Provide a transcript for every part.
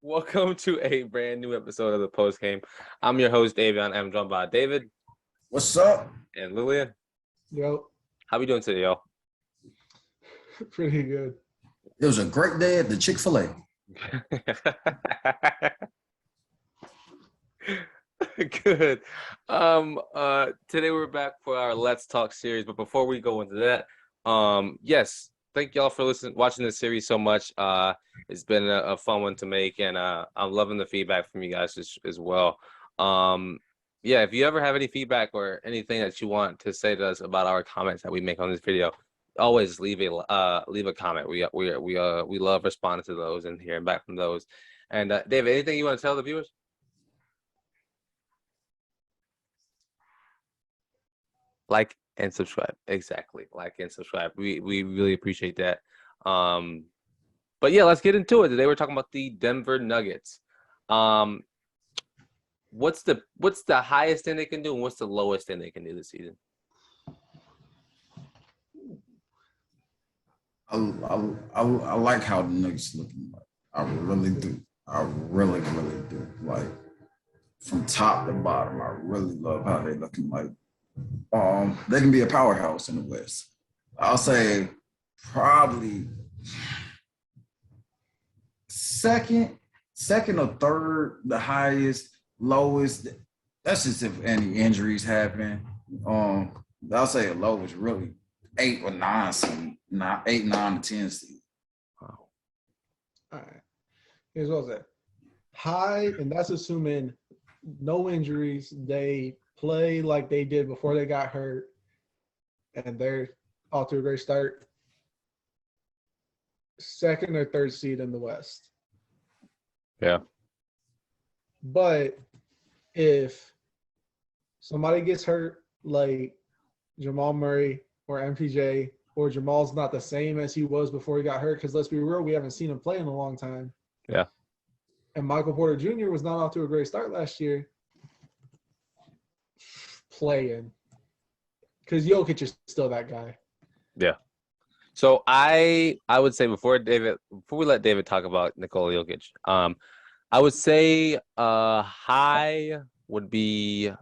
Welcome to a brand new episode of the Post Game. I'm your host, Davion. I'm joined by David What's up? and Lillian. Yo, How we doing today, y'all? pretty good. It was a great day at the Chick-fil-A. Good. Today we're back for our Let's Talk series, but before we go into that, yes, thank y'all for watching this series so much. It's been a fun one to make, and I'm loving the feedback from you guys as well. Yeah, if you ever have any feedback or anything that you want to say to us about our comments that we make on this video, always leave a comment. We love responding to those and hearing back from those. And David, anything you want to tell the viewers? Like and subscribe. Exactly. Like and subscribe. We really appreciate that. But yeah, let's get into it. Today we're talking about the Denver Nuggets. What's the highest thing they can do and what's the lowest thing they can do this season? I like how the Nuggets looking. I really do. I really do. Like from top to bottom, I really love how they looking. Like they can be a powerhouse in the West. I'll say probably second or third, the highest, lowest. That's just if any injuries happen. I'll say a low is really 8 or 9 seed, not 8, 9, or 10 seed. Wow. All right. Here's what I said. High, and that's assuming no injuries. They play like they did before they got hurt, and they're off to a great start. Second or third seed in the West. Yeah. But if somebody gets hurt, like Jamal Murray or MPJ, or Jamal's not the same as he was before he got hurt, because let's be real, we haven't seen him play in a long time. Yeah. And Michael Porter Jr. was not off to a great start last year. Playing. Because Jokic is still that guy. Yeah. So I would say before we let David talk about Nikola Jokic, I would say high would be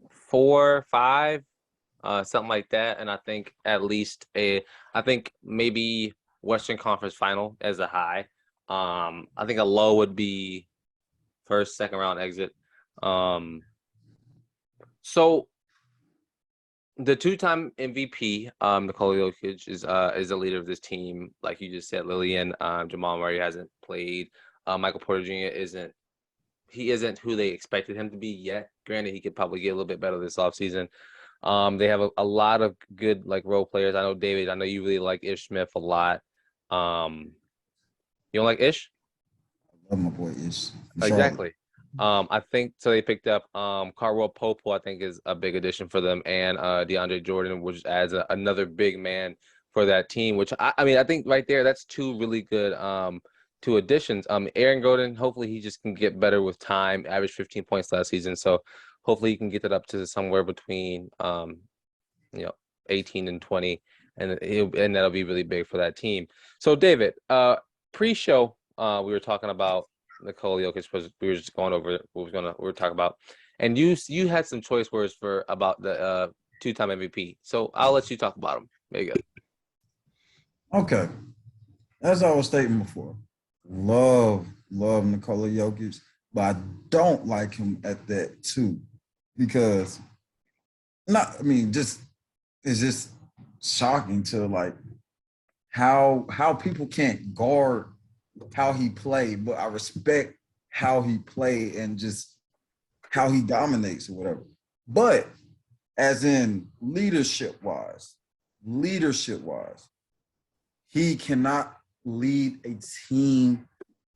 4, 5, something like that. And I think at least I think maybe Western Conference Final as a high. I think a low would be first, second round exit. So the two-time MVP, Nikola Jokic, is the leader of this team. Like you just said, Lillian, Jamal Murray hasn't played. Michael Porter Jr. isn't who they expected him to be yet. Granted, he could probably get a little bit better this offseason. They have a lot of good role players. I know David. I know you really like Ish Smith a lot. You don't like Ish? I love my boy Ish. Exactly. I think so. They picked up Caldwell Pope, who I think is a big addition for them, and DeAndre Jordan, which adds another big man for that team. Which I mean, I think right there, that's two really good two additions. Aaron Gordon, hopefully he just can get better with time. Averaged 15 points last season, so hopefully he can get that up to somewhere between 18 and 20, and that'll be really big for that team. So David, pre-show, we were talking about Nikola Jokic, because we were just going over what we were talking about, and you had some choice words about the two-time MVP. So I'll let you talk about him. There you go. Okay. As I was stating before, love Nikola Jokic, but I don't like him at that too, because it's just shocking to how people can't guard how he played, but I respect how he played and just how he dominates or whatever. But as in leadership wise, he cannot lead a team.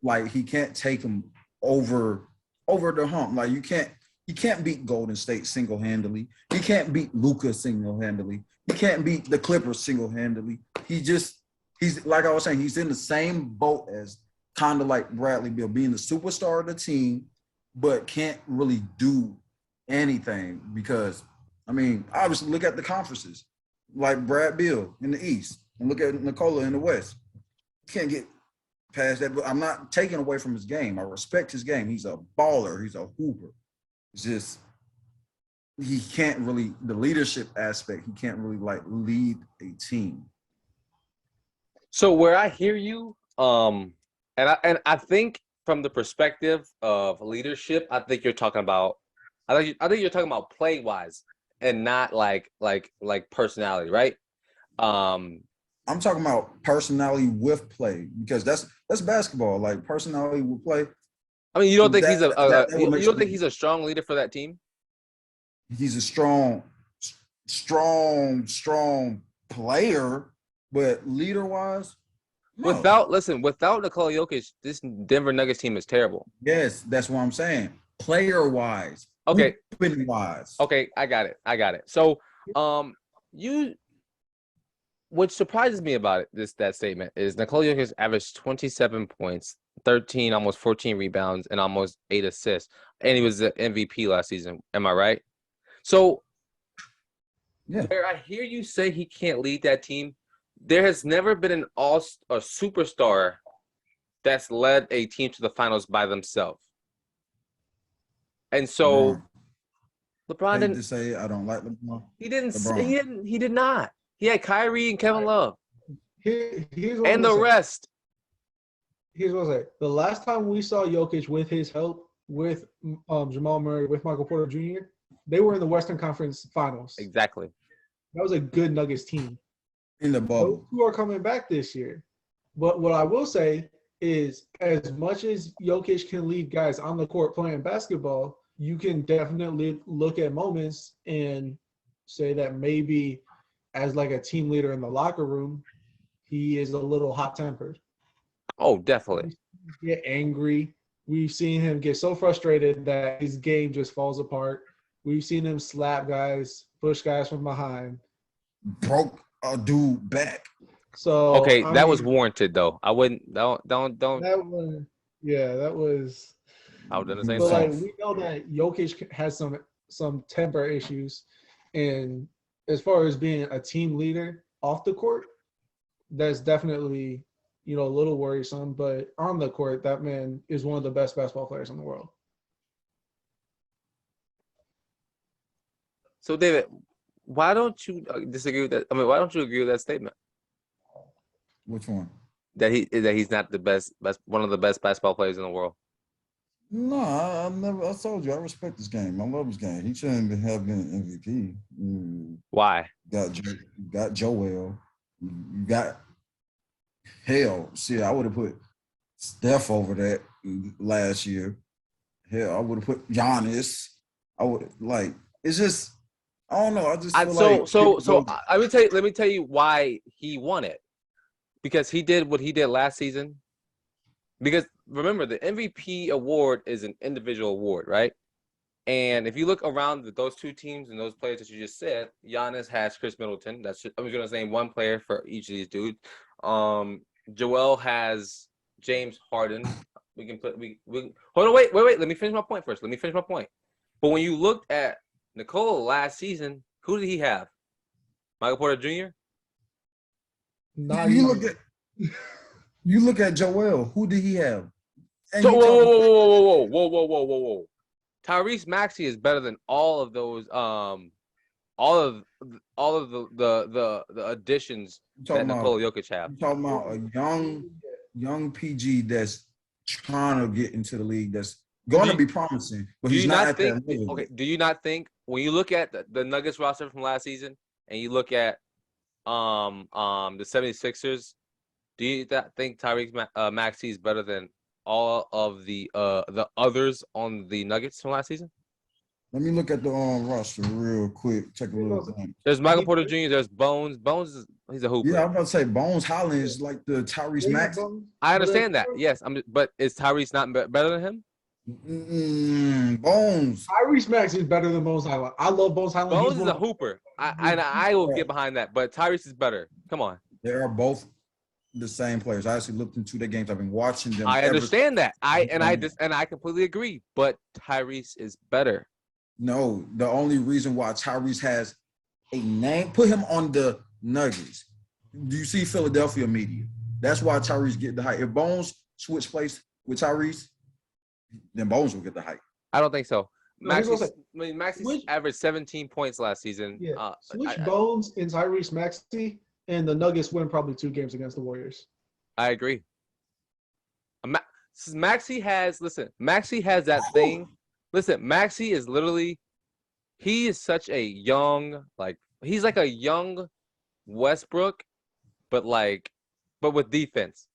Like, he can't take them over the hump. Like, you can't beat Golden State single-handedly. He can't beat Luka single-handedly. He can't beat the Clippers single-handedly. He's like I was saying, he's in the same boat as kind of like Bradley Beal, being the superstar of the team, but can't really do anything because, obviously look at the conferences, like Brad Beal in the East, and look at Nikola in the West. past that, but I'm not taking away from his game. I respect his game. He's a baller. He's a hooper. It's just he can't really the leadership aspect. He can't really like lead a team. So where I hear you, and I think from the perspective of leadership, I think you're talking about. I think you're talking about play wise and not like personality, right? I'm talking about personality with play because that's basketball. Like personality with play. I mean, you don't think That you don't think he's a strong leader for that team? He's a strong player, but leader wise, no. Without Nikola Jokic, this Denver Nuggets team is terrible. Yes, that's what I'm saying. Player wise, okay, wise. Okay, I got it. So, what surprises me about that statement is Nikola Jokic averaged 27 points, 13, almost 14 rebounds, and almost 8 assists, and he was the MVP last season. Am I right? So, where I hear you say he can't lead that team, there has never been a superstar that's led a team to the finals by themselves. And so, LeBron didn't. To say I don't like LeBron. He didn't. He did not. He had Kyrie and Kevin Love, and the rest. Here's what I say: the last time we saw Jokic with his help, with Jamal Murray, with Michael Porter Jr., they were in the Western Conference Finals. Exactly. That was a good Nuggets team. In the bubble. Those two are coming back this year. But what I will say is, as much as Jokic can lead guys on the court playing basketball, you can definitely look at moments and say that maybe as like a team leader in the locker room, he is a little hot-tempered. Oh, definitely. Get angry. We've seen him get so frustrated that his game just falls apart. We've seen him slap guys, push guys from behind. Broke a dude back. So okay, that was warranted though. I wouldn't don't. That was. I would do the same But thing. like we know that Jokic has some temper issues, and as far as being a team leader off the court, that's definitely a little worrisome. But on the court, that man is one of the best basketball players in the world. So David, why don't you disagree with that? I mean, why don't you agree with that statement? Which one? That he's not the best one of the best basketball players in the world. No, I never. I told you I respect this game. I love this game. He shouldn't have been MVP. Why? You got Joel. You got hell. See, I would have put Steph over that last year. Hell, I would have put Giannis. I would like. It's just. I don't know. I just feel let me tell you why he won it. Because he did what he did last season. Because remember, the MVP award is an individual award, right? And if you look around those two teams and those players that you just said, Giannis has Chris Middleton. I'm just going to name one player for each of these dudes. Joel has James Harden. We can hold on, wait. Let me finish my point first. But when you looked at Nikola last season, who did he have? Michael Porter Jr.? You look at Joel. Who did he have? So whoa. Tyrese Maxey is better than all of those. All of the additions that Nikola Jokic have. I'm talking about a young PG that's trying to get into the league. That's going to be promising, but he's not at that level. Okay, do you not think when you look at the Nuggets roster from last season and you look at the 76ers, do you think Tyrese Maxey is better than all of the others on the Nuggets from last season? Let me look at the roster real quick. Check a little thing. There's Michael Porter Jr. There's Bones. He's a hooper. Yeah, I'm about to say Bones Holland is like the Tyrese Maxey. I understand that. Yes, but is Tyrese not better than him? Bones. Tyrese Maxey is better than Bones Highland. I love Bones Highland. Bones is a hooper. I will get behind that, but Tyrese is better. Come on. They are both the same players. I actually looked into their games. I've been watching them. I understand that. I completely agree. But Tyrese is better. No, the only reason why Tyrese has a name, put him on the Nuggets. Do you see Philadelphia media? That's why Tyrese get the hype. If Bones switch place with Tyrese, then Bones will get the hype. I don't think so. No, here's what I'm Maxey averaged 17 points last season. Yeah. Switch Bones and Tyrese Maxey, and the Nuggets win probably 2 games against the Warriors. I agree. Maxey has that thing. Listen, Maxey is literally, he is such a young, like, he's like a young Westbrook, but with defense.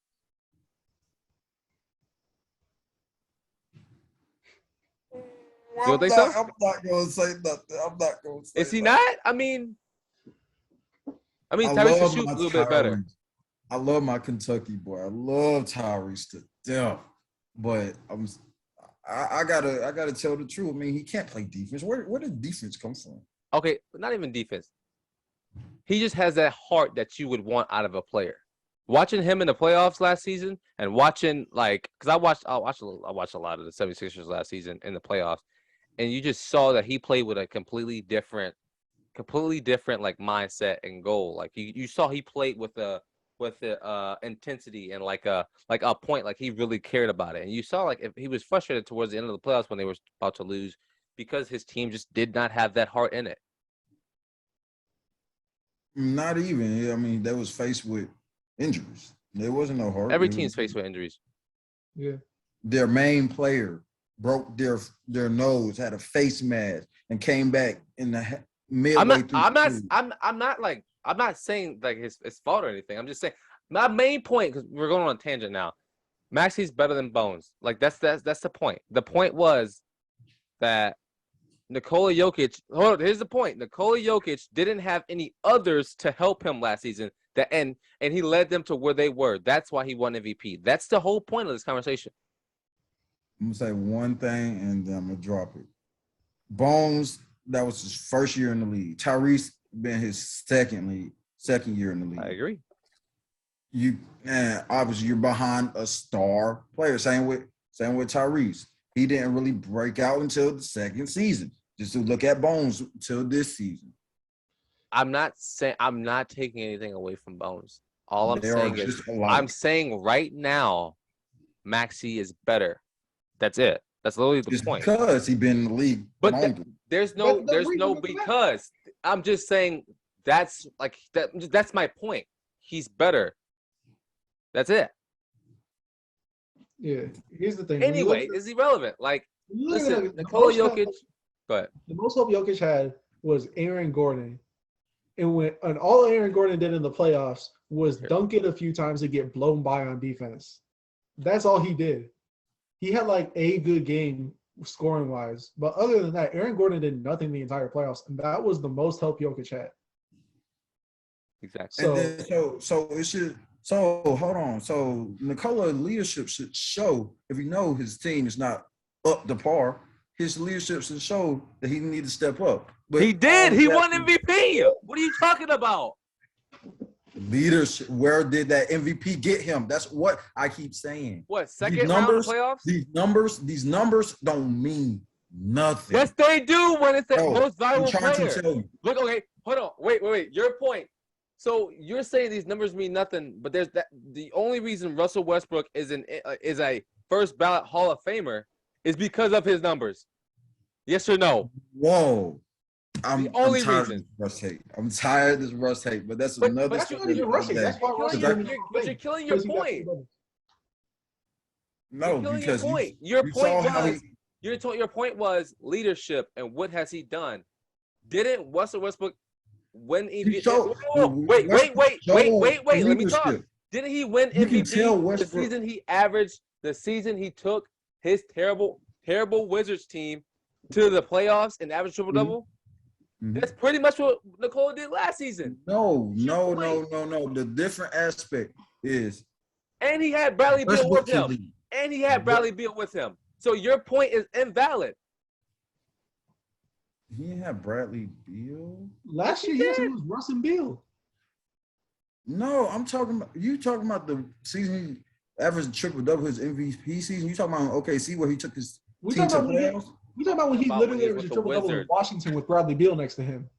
You don't think so? I'm not going to say nothing. I'm not going to say Is he nothing. not? I mean, Tyrese can shoot a little bit better. I love my Kentucky boy. I love Tyrese to death. But I gotta tell the truth. I mean, he can't play defense. Where did defense come from? Okay, but not even defense. He just has that heart that you would want out of a player. Watching him in the playoffs last season and watching, like, because I watched a lot of the 76ers last season in the playoffs, and you just saw that he played with a completely different like mindset and goal. Like you saw he played with the intensity and like a point, like he really cared about it. And you saw like if he was frustrated towards the end of the playoffs when they were about to lose because his team just did not have that heart in it. Not even. I mean, they was faced with injuries. There wasn't no heart. Every team's faced with injuries. Yeah. Their main player broke their nose, had a face mask, and came back in the midway through. I'm not saying like his fault or anything. I'm just saying my main point, because we're going on a tangent now. Maxey's better than Bones. Like that's the point. The point was that Nikola Jokic. Hold on, here's the point. Nikola Jokic didn't have any others to help him last season. And he led them to where they were. That's why he won MVP. That's the whole point of this conversation. I'm gonna say one thing and then I'm gonna drop it. Bones, that was his first year in the league. Tyrese been his second year in the league. I agree. Obviously you're behind a star player. Same with Tyrese. He didn't really break out until the second season. Just to look at Bones until this season. I'm not taking anything away from Bones. All I'm saying is I'm saying right now, Maxey is better. That's it. That's literally the point. Because he's been in the league longer. There's no because. I'm just saying that's my point. He's better. That's it. Yeah. Here's the thing. Anyway, it's irrelevant. Like, listen, Nikola Jokic. But the most help Jokic had was Aaron Gordon. And all Aaron Gordon did in the playoffs was dunk it a few times to get blown by on defense. That's all he did. He had like a good game scoring wise, but other than that, Aaron Gordon did nothing the entire playoffs, and that was the most help Jokic had. Exactly. So hold on. So Nikola leadership should show, if you know his team is not up to par, his leadership should show that he need to step up. But he did. He won MVP. What are you talking about? Leadership. Where did that MVP get him? That's what I keep saying. What, second round of playoffs? These numbers don't mean nothing. Yes, they do when it's the most valuable I'm trying player. to tell you. Look, okay, hold on. Wait. Your point. So you're saying these numbers mean nothing, but there's that. The only reason Russell Westbrook is a first ballot Hall of Famer is because of his numbers. Yes or no? Whoa. I'm tired reason. of this Russ hate. I'm tired of this Russ hate, but that's another. But that's not even Russ hate. That's why Russ but you're killing your point. No, because your point was leadership, and what has he done? Didn't Russell Westbrook win MVP? Wait. Let me talk. Didn't he win MVP the season he took his terrible Wizards team to the playoffs and average triple-double? Mm-hmm. That's pretty much what Nikola did last season. No. The different aspect is, and he had Bradley Beal with him. So your point is invalid. He didn't have Bradley Beal last year. Yes, it was Russ and Beal. No, I'm talking about the season he averaged triple-double, his MVP season. You talking about OKC where he took his team to playoffs? We talking about when he literally averaged a triple-double in Washington with Bradley Beal next to him.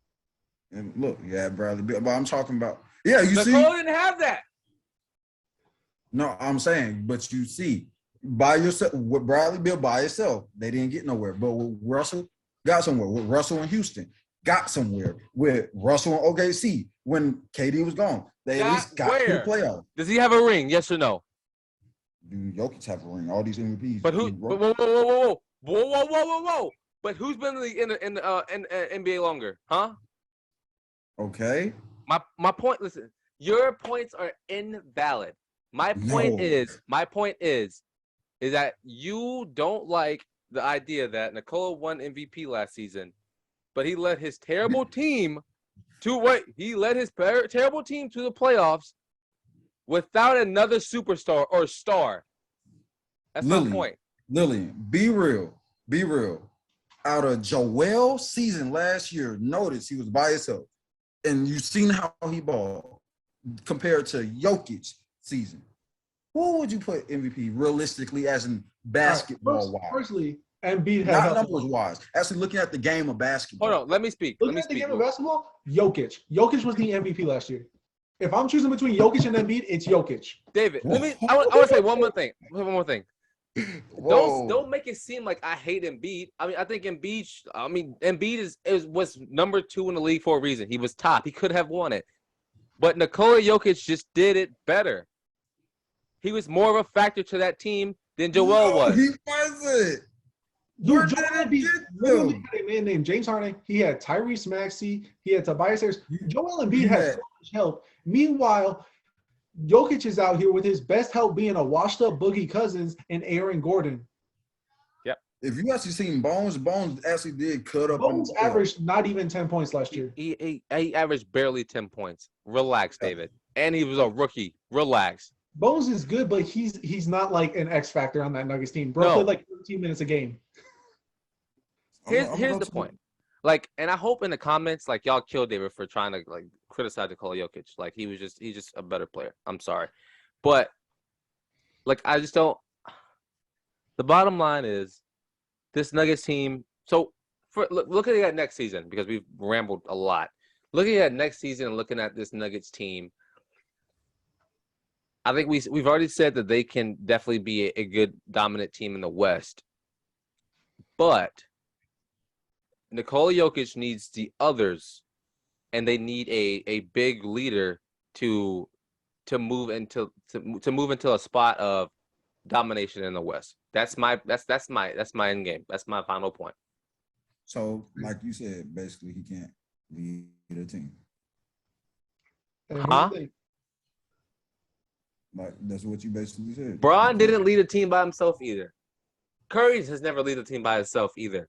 And look, yeah, Bradley Beal. But I'm talking about, you see, Nicole didn't have that. No, I'm saying, but you see, by yourself with Bradley Beal by itself, they didn't get nowhere. But with Russell, got somewhere. With Russell in Houston, got somewhere. With Russell in OKC, when KD was gone, they at least got to the playoffs. Does he have a ring? Yes or no? Dude, Jokic have a ring. All these MVPs. But who? But whoa! But who's been in the NBA longer? Huh? Okay. My point. Listen, your points are invalid. My point is that you don't like the idea that Nikola won MVP last season, but he led his terrible team to terrible team to the playoffs without another superstar or star. That's my point. Lillian, be real. Be real. Out of Joel's season last year, notice he was by himself. And you've seen how he balled compared to Jokic's season. Who would you put MVP realistically as in basketball-wise? Personally, Embiid has not numbers-wise. Actually looking at the game of basketball. Hold on, let me speak. Looking at the game of basketball, Jokic. Jokic was the MVP last year. If I'm choosing between Jokic and Embiid, it's Jokic. David, I want to say one more thing. Don't make it seem like I hate Embiid. I mean, I think Embiid was number 2 in the league for a reason. He was top. He could have won it. But Nikola Jokic just did it better. He was more of a factor to that team than Joel was. He wasn't. Dude, Joel Embiid literally had a man named James Harden. He had Tyrese Maxey. He had Tobias Harris. Joel Embiid had so much help. Meanwhile, Jokic is out here with his best help being a washed-up Boogie Cousins and Aaron Gordon. Yep. If you actually seen Bones actually did cut up. Bones averaged not even 10 points last year. He averaged barely 10 points. Relax, David. And he was a rookie. Relax. Bones is good, but he's not like an X factor on that Nuggets team. Bro played like 13 minutes a game. Here's the point. Like, and I hope in the comments, like, y'all kill David for trying to like criticize Nikola Jokic. Like, he's just a better player. I'm sorry, but like, I just don't. The bottom line is, this Nuggets team. So, looking at next season, because we've rambled a lot. Looking at next season and looking at this Nuggets team, I think we've already said that they can definitely be a good dominant team in the West, but Nikola Jokic needs the others, and they need a big leader to move into a spot of domination in the West. That's my end game. That's my final point. So, like you said, basically he can't lead a team. Huh? Like, that's what you basically said. Bron didn't lead a team by himself either. Curry has never led a team by himself either.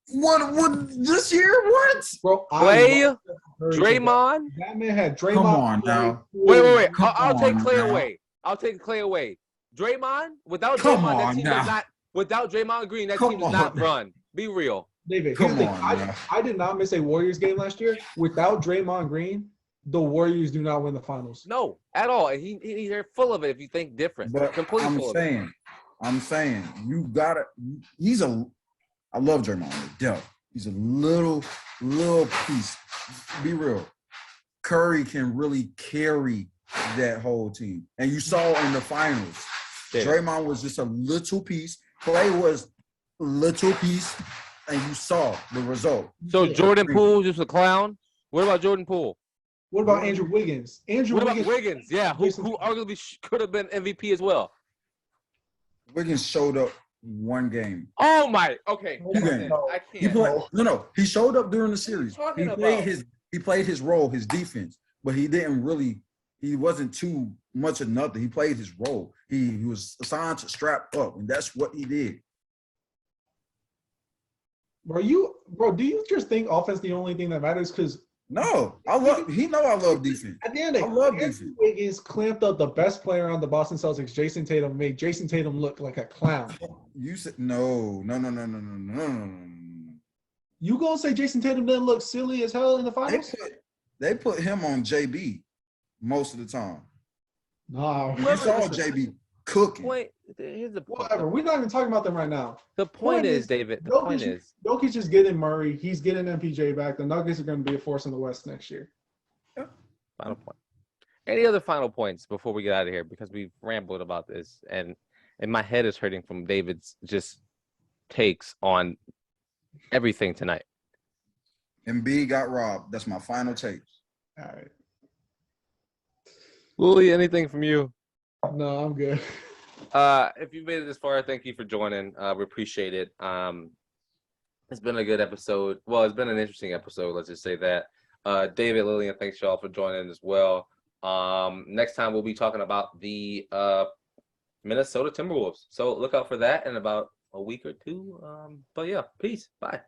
What this year? What? Bro, Clay, Draymond. That man had Draymond. Come on now. Wait. I'll take Clay away. I'll take Clay away. Draymond, without Draymond, that team does not. Without Draymond Green, that team does not run. Be real. David, I did not miss a Warriors game last year. Without Draymond Green, the Warriors do not win the finals. No, at all. He's full of it. If you think different, but completely full of it. I'm saying you gotta. I love Draymond to death. He's a little piece. Be real. Curry can really carry that whole team. And you saw in the finals, Draymond was just a little piece. Clay was a little piece, and you saw the result. So Jordan Poole just a clown? What about Jordan Poole? What about Andrew Wiggins? Wiggins? Yeah, who arguably could have been MVP as well. Wiggins showed up one game. Oh my! Okay, I can't. He showed up during the series. He played his role, his defense, but he didn't really. He wasn't too much of nothing. He played his role. He was assigned to strap up, and that's what he did. Bro, do you just think offense the only thing that matters? Because no, I love defense. At the end of the day, I love defense. Wiggins clamped up the best player on the Boston Celtics, Jason Tatum, made Jason Tatum look like a clown. You said no. You gonna say Jason Tatum didn't look silly as hell in the finals? They put him on JB most of the time. No, you saw JB cooking. Here's the point. Whatever. We're not even talking about them right now. The point is, David. The point is, Jokic is getting Murray. He's getting MPJ back. The Nuggets are going to be a force in the West next year. Yeah. Final point. Any other final points before we get out of here? Because we've rambled about this, and my head is hurting from David's just takes on everything tonight. Embiid got robbed. That's my final take. All right. Lily, anything from you? No, I'm good. If you made it this far, thank you for joining. We appreciate it. It's been a good episode. Well, it's been an interesting episode. Let's just say that. David, Lillian, thanks y'all for joining as well. Next time we'll be talking about the Minnesota Timberwolves. So look out for that in about a week or two. But yeah, peace. Bye.